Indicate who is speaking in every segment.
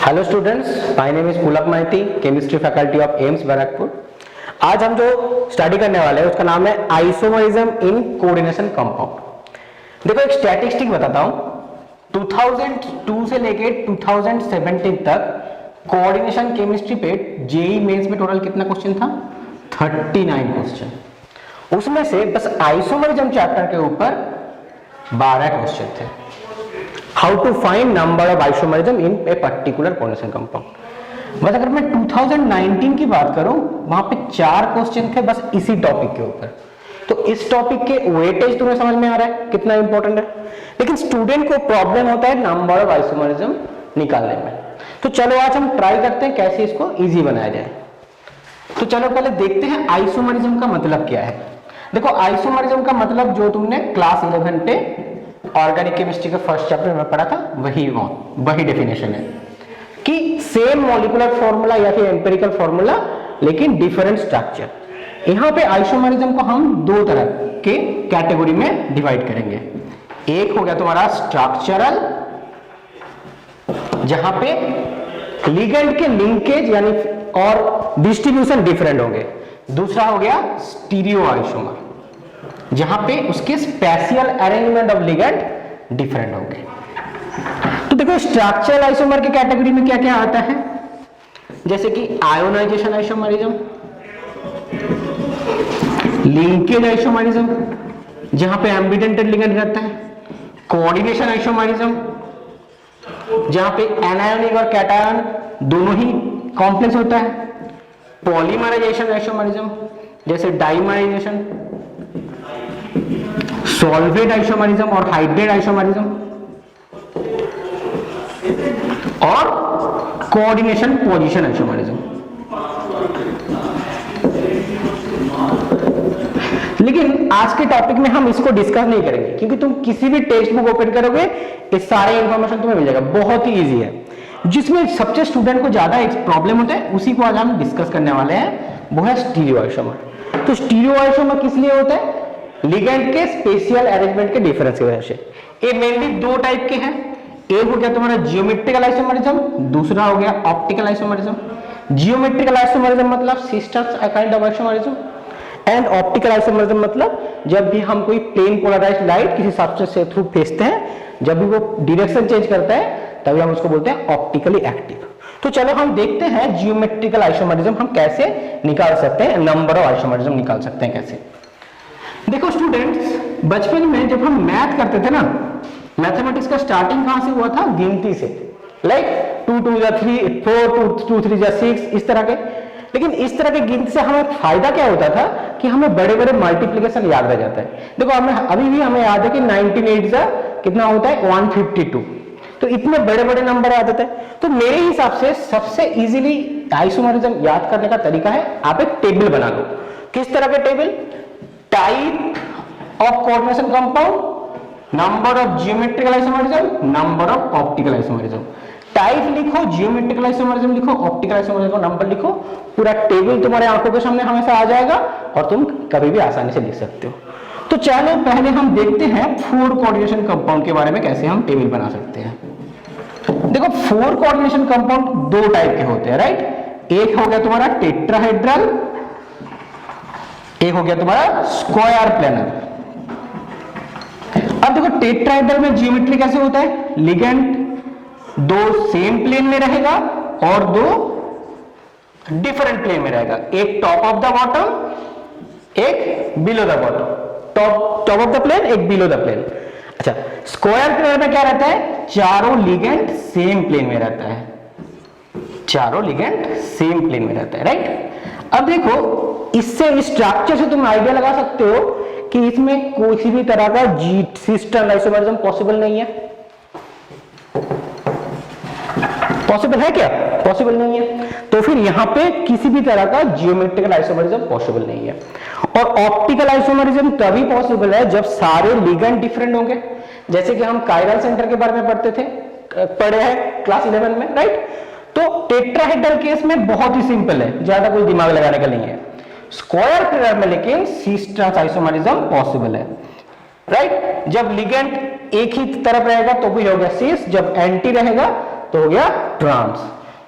Speaker 1: Hello students, my name is Pulak Maiti, chemistry faculty of AIMS Barrackpore. आज हम जो स्टडी करने वाले हैं उसका नाम है आइसोमरिज्म इन कोऑर्डिनेशन कंपाउंड। देखो एक स्टैटिस्टिक बताता हूं, 2002 से लेके 2017 तक कोऑर्डिनेशन केमिस्ट्री पे जेई मेंस में टोटल कितना क्वेश्चन था? 39 क्वेश्चन। उसमें से बस आइसोमरिज्म चैप्टर के ऊपर 12 क्वेश्चन थे। How to find number of isomerism in a particular coordination compound. बस अगर मैं 2019 की बात करूं, वहां पे 4 क्वेश्चन थे बस इसी टॉपिक के ऊपर। तो इस टॉपिक के वेटेज तुम्हें समझ में आ रहा है कितना इंपॉर्टेंट है। लेकिन स्टूडेंट को प्रॉब्लम होता है नंबर ऑफ आइसोमरिज्म निकालने में। तो चलो आज हम ट्राई करते हैं कैसे इसको इजी बनाया जाए। तो चलो पहले देखते हैं आइसोमरिज्म का मतलब क्या है। देखो आइसोमरिज्म का मतलब जो तुमने क्लास 11 पे ऑर्गेनिक केमिस्ट्री के फर्स्ट चैप्टर में पढ़ा था वही डेफिनेशन है कि सेम मॉलिक्यूलर फॉर्मूला या फिर एम्पिरिकल फॉर्मूला लेकिन डिफरेंट स्ट्रक्चर। यहां पे आइसोमरिज्म को हम दो तरह के कैटेगरी में डिवाइड करेंगे। एक हो गया तुम्हारा स्ट्रक्चरल, जहां पे लिगेंड के लिंकेज यानी और डिस्ट्रीब्यूशन डिफरेंट होंगे। दूसरा हो गया स्टीरियो आइसोमर, जहां पे उसके spatial arrangement of ligand different होंगे। तो देखो स्ट्रक्चरल आइसोमर की कैटेगरी में क्या क्या आता है, जैसे कि आयोनाइजेशन आइसोमरिज्म, लिंकेज आइसोमरिज्म जहां पे एम्बिडेंटेड लिगेंड रहता है, कोऑर्डिनेशन आइसोमरिज्म जहां पे एनायोनिक और कैटायन दोनों ही कॉम्प्लेक्स होता है, पॉलीमराइजेशन आइसोमरिज्म जैसे डाइमराइजेशन, सॉल्वेट आइसोमरिज्म और हाइड्रेट आइसोमरिज्म, और कोऑर्डिनेशन पोजीशन आइसोमरिज्म। लेकिन आज के टॉपिक में हम इसको डिस्कस नहीं करेंगे क्योंकि तुम किसी भी टेक्स्ट बुक ओपन करोगे ये सारे इंफॉर्मेशन तुम्हें मिल जाएगा। बहुत ही इजी है। जिसमें सबसे स्टूडेंट को ज्यादा प्रॉब्लम होता है उसी को आज हम डिस्कस करने वाले हैं, वो है स्टीरियो आइसोमर। तो स्टीरियो आइसोमर किस लिए होता है? लिगेंड के स्पेशियल अरेंजमेंट के डिफरेंस की वजह से। ये मेनली दो टाइप के हैं। एक हो गया तुम्हारा जियोमेट्रिकल आइसोमरिज्म, दूसरा हो गया ऑप्टिकल आइसोमरिज्म। जियोमेट्रिकल आइसोमरिज्म मतलब sisters kind of isomerism, and optical isomerism मतलब जब भी हम कोई प्लेन पोलराइज्ड लाइट किसी सब्सटेंस से थ्रू भेजते हैं, जब भी वो डायरेक्शन चेंज करता है तभी हम उसको बोलते हैं ऑप्टिकली एक्टिव। तो चलो हम देखते हैं जियोमेट्रिकल आइसोमरिज्म हम कैसे निकाल सकते हैं, नंबर ऑफ आइसोमरिज्म निकाल सकते हैं कैसे। देखो स्टूडेंट्स, बचपन में जब हम मैथ करते थे ना, मैथमेटिक्स का स्टार्टिंग कहां से हुआ था? गिनती से। लाइक 2 2 जा 3, 4 2 3 जा 6, इस तरह के। लेकिन इस तरह के गिनती से हमें फायदा क्या होता था कि हमें बड़े बड़े मल्टीप्लिकेशन याद रह जाता है। देखो हमें अभी भी हमें याद है कि 19 जा कितना होता है? 152। तो इतने बड़े बड़े नंबर याद होते हैं। तो मेरे हिसाब से सबसे इजीली आइसोमरिज्म याद करने का तरीका है, आप एक टेबल बना लो। किस तरह के table? Type of coordination compound, number of geometrical isomerism, number of optical isomerism. Type लिखो, जियोमेट्रिकल आइसोमरिज्म लिखो, ऑप्टिकल आइसोमरिज्म का नंबर लिखो, पूरा टेबल तुम्हारे आंखों के सामने हमेशा आ जाएगा और तुम कभी भी आसानी से लिख सकते हो। तो चलो पहले हम देखते हैं 4 कोऑर्डिनेशन कंपाउंड के बारे में कैसे हम टेबल बना सकते हैं। देखो 4 कोऑर्डिनेशन कंपाउंड दो टाइप के होते हैं, राइट। एक हो गया तुम्हारा टेट्राहेड्रल, एक हो गया तुम्हारा स्क्वायर प्लेनर। अब देखो टेट्राहेड्रल में जियोमेट्री कैसे होता है? लिगेंड दो सेम प्लेन में रहेगा और दो डिफरेंट प्लेन में रहेगा, एक टॉप ऑफ द बॉटम एक below the bottom, top of the plane एक बिलो द प्लेन। अच्छा, स्क्वायर प्लेन में क्या रहता है? चारों लिगेंड सेम प्लेन में रहता है, चारों लिगेंड सेम प्लेन में रहता है, राइट। अब देखो इससे स्ट्रक्चर से तुम आइडिया लगा सकते हो कि इसमें कोई भी तरह का सिस्टर आइसोमरिज्म पॉसिबल नहीं है। पॉसिबल है क्या? पॉसिबल नहीं है। तो फिर यहां पे किसी भी तरह का जियोमेट्रिकल आइसोमरिज्म पॉसिबल नहीं है। और ऑप्टिकल आइसोमरिज्म तभी पॉसिबल है जब सारे लिगेंड डिफरेंट होंगे, जैसे कि हम कायरल सेंटर के बारे में पढ़े हैं क्लास 11 में, राइट। तो टेट्राहेड्रल केस में बहुत ही सिंपल है, ज्यादा कोई दिमाग लगाने का नहीं है। स्क्वायर प्लेनर में लेकिन सिस्टर्स आइसोमरिज्म पॉसिबल है, राइट। जब लिगेंड एक ही तरफ रहेगा तो भी हो गया सिस, जब एंटी रहेगा तो हो गया ट्रांस।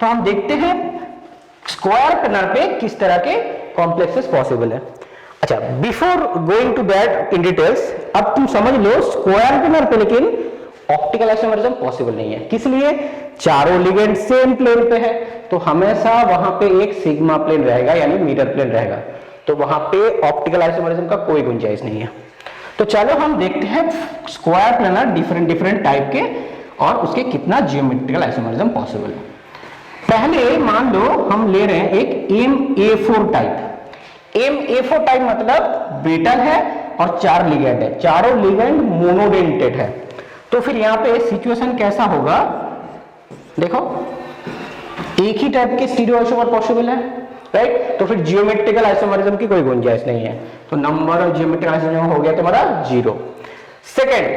Speaker 1: तो हम देखते हैं स्क्वायर प्लेनर पे किस तरह के कॉम्प्लेक्सेस पॉसिबल है। अच्छा, before going to that in details, अब तुम समझ लो स्क्वायर प्लेनर पे लेकिन ऑप्टिकल आइसोमेरिज्म पॉसिबल नहीं है। किस लिए? चारों लिगेंड सेम प्लेन पे है, तो हमेशा वहां पे एक सिग्मा प्लेन रहेगा यानी मिरर प्लेन रहेगा, तो वहां पे ऑप्टिकल आइसोमेरिज्म का कोई गुंजाइश नहीं है। तो चलो हम देखते हैं square planar different different type के और उसके कितना जियोमेट्रिकल आइसोमेरिज्म पॉसिबल है। पहले मान लो हम ले रहे हैं एक MA4 टाइप। MA4 टाइप मतलब ब्रिटल है और 4 लिगेंड है, चारों लिगेंड मोनोडेंटेड है। तो फिर यहां पे सिचुएशन कैसा होगा, देखो एक ही टाइप के स्टीरियो आइसोमर पॉसिबल है, राइट। तो फिर जियोमेट्रिकल आइसोमरिज्म की कोई गुंजाइश नहीं है, तो नंबर ऑफ जियोमेट्रिकल आइसोमरिज्म हो गया तुम्हारा 0। सेकंड,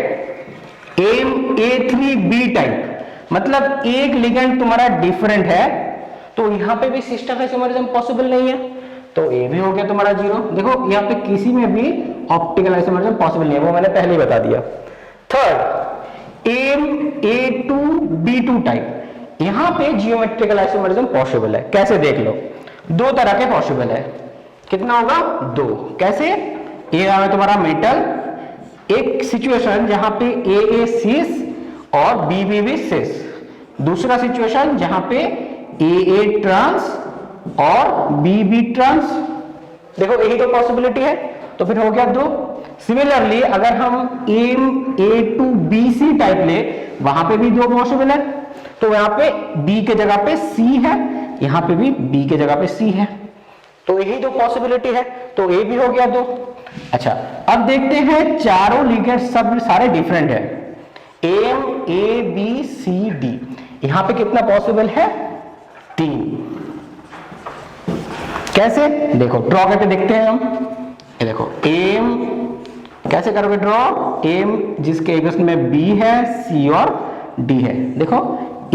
Speaker 1: MA3B टाइप मतलब एक लिगेंड तुम्हारा डिफरेंट है, तो यहां पे भी सिस्टर आइसोमरिज्म पॉसिबल नहीं है, तो ए भी हो गया तुम्हारा 0। देखो यहां पे किसी में भी ऑप्टिकल आइसोमरिज्म पॉसिबल नहीं है, वो मैंने पहले ही बता दिया। थर्ड, MA2B2 टाइप, यहां पे जियोमेट्रिकल आइसोमरिज्म पॉसिबल है। कैसे देख लो, दो तरह के पॉसिबल है। कितना होगा? 2। कैसे? ए है तुम्हारा मेटल, एक सिचुएशन जहां पे AA सिस और BB सिस, दूसरा सिचुएशन जहां पे AA ट्रांस और BB ट्रांस। देखो यही तो पॉसिबिलिटी है, तो फिर हो गया 2। सिमिलरली अगर हम MA2BC टाइप ले, वहां पे भी 2 पॉसिबल है, तो यहां पे B के जगह पे C है, यहां पे भी B के जगह पे C है, तो यही 2 पॉसिबिलिटी है, तो A भी हो गया 2। अच्छा, अब देखते हैं चारों लिगेंड सब सारे डिफरेंट है। MABCD, यहां पे कितना पॉसिबल है? 3। कैसे? देखो ड्रॉ करके देखते हैं हम। ये देखो एम, कैसे करोगे ड्रॉ? एम जिसके अगेंस्ट में B है, C और D है। देखो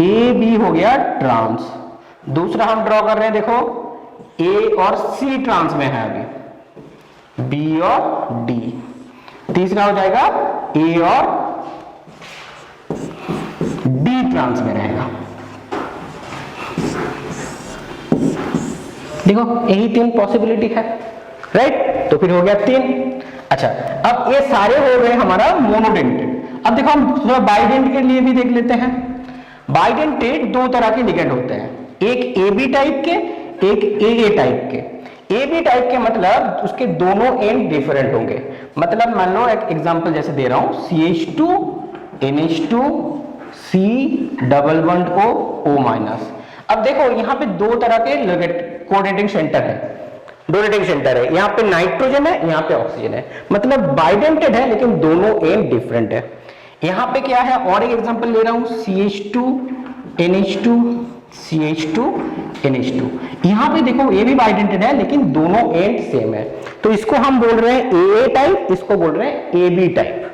Speaker 1: AB हो गया ट्रांस, दूसरा हम ड्रॉ कर रहे हैं, देखो A और C ट्रांस में है अभी, B और D, तीसरा हो जाएगा A और D ट्रांस में रहेगा। देखो यही 3 पॉसिबिलिटी है, राइट। तो फिर हो गया 3। अच्छा, अब ये सारे हो गए हमारा मोनोडेंटेड। अब देखो हम थोड़ा बाइडेंट के लिए भी देख लेते हैं। बाइडेंटेड 2 तरह के लिगेंड होते हैं, एक AB टाइप के, एक AA टाइप के। AB टाइप के मतलब उसके दोनों एंड डिफरेंट होंगे। मतलब मान लो एक एग्जांपल जैसे दे रहा हूं, CH2 NH2 C double bond O-। अब देखो यहां पे 2 तरह के कोऑर्डिनेटिंग सेंटर है, डोनेटिंग सेंटर है, यहाँ पे नाइट्रोजन है, यहाँ पे ऑक्सीजन है, मतलब बाइडेंटेड है लेकिन दोनों एंड डिफरेंट है। यहाँ पे क्या है, और एक एग्जांपल ले रहा हूं, CH2 NH2 CH2 NH2, यहाँ पे देखो ये भी बाइडेंटेड है लेकिन दोनों एंड सेम है, तो इसको हम बोल रहे हैं AA टाइप, इसको बोल रहे हैं AB टाइप।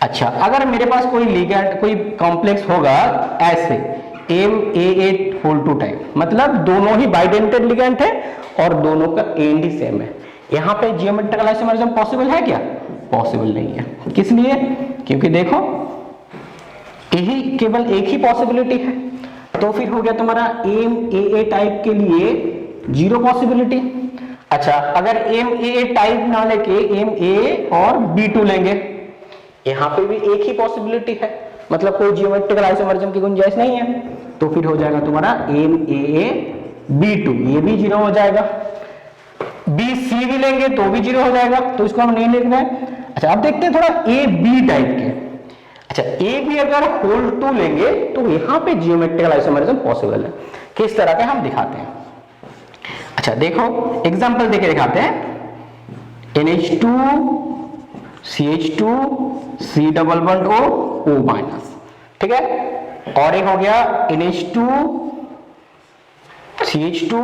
Speaker 1: अच्छा, अगर मेरे पास कोई लिगेंड, कोई कॉम्प्लेक्स होगा ऐसे MAA2 टाइप, मतलब दोनों ही बाइडेंटेड लिगेंड है और दोनों का एंड ही सेम है, यहाँ पे जियोमेट्रिकल आइसोमरिज्म पॉसिबल है क्या? पॉसिबल नहीं है। किस लिए? क्योंकि देखो यही केवल एक ही पॉसिबिलिटी है, तो फिर हो गया तुम्हारा MAA टाइप के लिए 0 पॉसिबिलिटी। अच्छा, अगर MAA टाइप ना लेके MA और B2 लेंगे, यहां पे भी एक ही पॉसिबिलिटी है, मतलब कोई जियोमेट्रिकल आइसोमरिज्म की गुंजाइश नहीं है, तो फिर हो जाएगा तुम्हारा MAA-B2, ये भी 0 हो जाएगा। BC भी लेंगे तो भी 0 हो जाएगा, तो इसको हम नहीं लिख रहे हैं। अच्छा, अब देखते हैं थोड़ा AB टाइप के। अच्छा, AB अगर होल 2 लेंगे तो यहां पे जियोमेट्रिकल आइसोमरिज्म पॉसिबल है। किस तरह के हम दिखाते हैं। अच्छा देखो एग्जांपल देके दिखाते हैं, NH2 CH2 C double bond O-, ठीक है। और एक हो गया NH2 CH2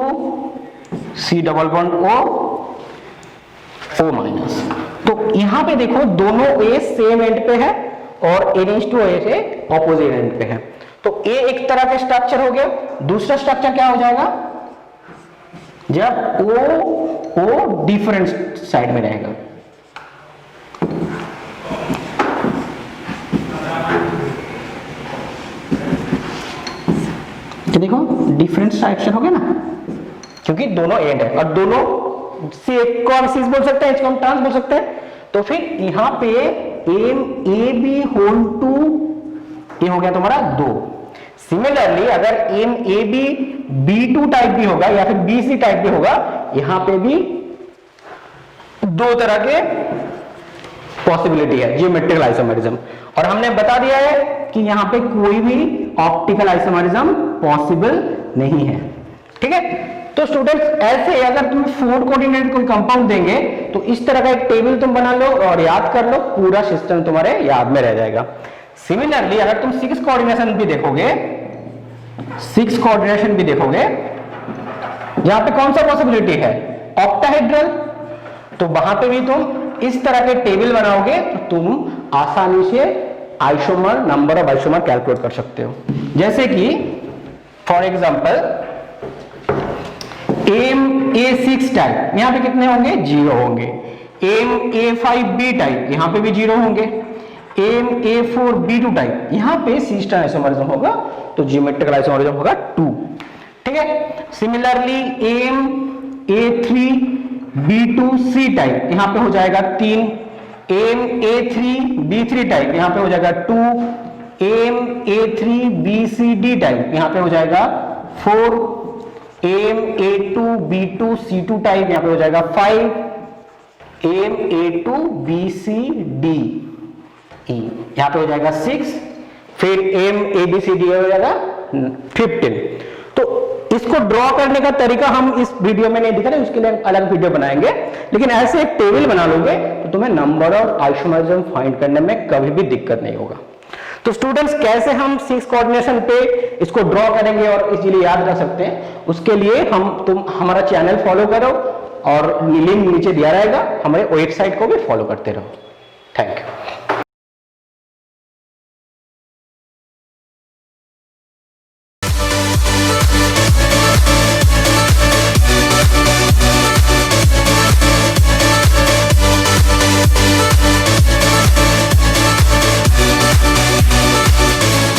Speaker 1: C double bond O-। तो यहां पे देखो दोनों A सेम एंड पे है और NH2 A से ऑपोजिट एंड पे है, तो A एक तरह का स्ट्रक्चर हो गया। दूसरा स्ट्रक्चर क्या हो जाएगा, जब O डिफरेंट साइड में रहेगा। तो देखो डिफरेंट डायरेक्शन हो गया ना, क्योंकि दोनों एंड है और दोनों से एक को हम सीस बोल सकते हैं, इसको हम ट्रांस बोल सकते हैं। तो फिर यहां पे M A B whole two ये हो गया तुम्हारा 2। सिमिलरली अगर M A B B2 type भी होगा या फिर BC टाइप भी होगा, यहां पे भी दो तरह के पॉसिबिलिटी है जियोमेट्रिकल आइसोमेरिज्म। और हमने बता दिया है कि यहां पे कोई भी ऑप्टिकल आइसोमेरिज्म पॉसिबल नहीं है। ठीक है, तो स्टूडेंट्स ऐसे अगर तुम 4 कोऑर्डिनेट कोई कंपाउंड देंगे तो इस तरह का एक टेबल तुम बना लो और याद कर लो, पूरा सिस्टम तुम्हारे याद में रह जाएगा। सिमिलरली अगर तुम 6 कोऑर्डिनेशन भी देखोगे, 6 कोऑर्डिनेशन भी देखोगे, यहां पे कौन सा पॉसिबिलिटी है, ऑक्टाहेड्रल, तो वहां पे भी तुम इस तरह के टेबल बनाओगे तो तुम आसानी से isomer, number of isomer calculate कर सकते हो। जैसे कि for example M A6 type, यहां पे कितने होंगे, 0 होंगे। एम A5B टाइप, यहां पे भी 0 होंगे। एम A4B2 टाइप, यहां पे C स्टार आइसोमरिज्म होगा, तो जियोमेट्रिकल आइसोमरिज्म होगा 2। ठीक है, सिमिलरली एम A3B2C टाइप, यहां पे हो जाएगा 3। एम A3B3 टाइप, यहां पे हो जाएगा 2। एम A3BCD टाइप, यहां पे हो जाएगा 4। एम A2B2C2 टाइप, यहां पे हो जाएगा 5। एम A2BCD यहां पे हो जाएगा 6। फिर एम ABCD हो जाएगा 15। तो इसको ड्रॉ करने का तरीका हम इस वीडियो में नहीं दिखा रहे, उसके लिए अलग वीडियो बनाएंगे, लेकिन ऐसे एक टेबल बना लोगे तो तुम्हें नंबर ऑफ आइसोमरिज्म फाइंड करने में कभी भी दिक्कत नहीं होगा। तो स्टूडेंट्स कैसे हम 6 कोऑर्डिनेशन पे इसको ड्रॉ करेंगे और इजीली याद रख सकते हैं, उसके लिए तुम हमारा चैनल फॉलो करो और लिंक नीचे दिया रहेगा, हमारे वेबसाइट को भी फॉलो करते रहो। Thank you.